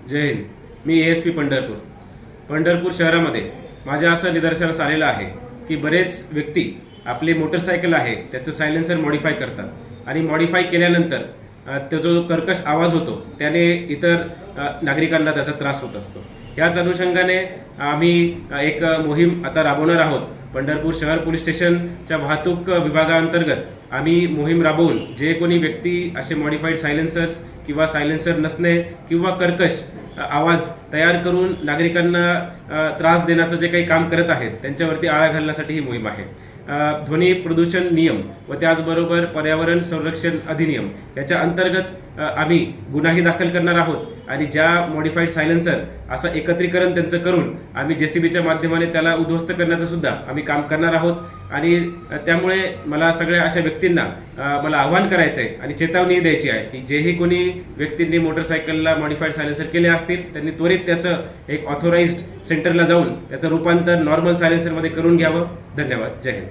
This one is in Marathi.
जय हिंद. मी ASP पंढरपूर शहरामध्ये माझ्या असं निदर्शनास आलेलं आहे की बरेच व्यक्ती आपले मोटरसायकल आहे त्याचं सायलेन्सर मॉडिफाय करतात आणि मॉडिफाय केल्यानंतर तो जो कर्कश आवाज होतो त्याने इतर नागरिकांना त्याचा त्रास होत असतो. याच अनुषंगाने आम्ही एक मोहीम आता राबवणार आहोत. पंढरपूर शहर पोलीस स्टेशनच्या वाहतूक विभागाअंतर्गत आम्ही मोहीम राबवून जे कोणी व्यक्ती असे मॉडिफाईड सायलेन्सर्स किंवा सायलेन्सर नसणे किंवा कर्कश आवाज तयार करून नागरिकांना त्रास देण्याचं जे काही काम करत आहेत त्यांच्यावरती आळा घालण्यासाठी ही मोहीम आहे. ध्वनी प्रदूषण नियम व त्याचबरोबर पर्यावरण संरक्षण अधिनियम याच्या अंतर्गत आम्ही गुन्हाही दाखल करणार आहोत आणि ज्या मॉडिफाईड सायलेन्सर असं एकत्रीकरण त्यांचं करून आम्ही JCBच्या माध्यमाने त्याला उद्ध्वस्त करण्याचं सुद्धा आम्ही काम करणार आहोत. आणि त्यामुळे मला सगळ्या अशा व्यक्तींना मला आव्हान करायचं आहे आणि चेतावणी द्यायची आहे की जेही कोणी व्यक्तींनी मोटरसायकलला मॉडिफाईड सायलेन्सर केले असतील त्यांनी त्वरित त्याचं एक ऑथोराइज्ड सेंटरला जाऊन त्याचं रूपांतर नॉर्मल सायलेन्सरमध्ये करून घ्यावं. धन्यवाद. जय हिंद.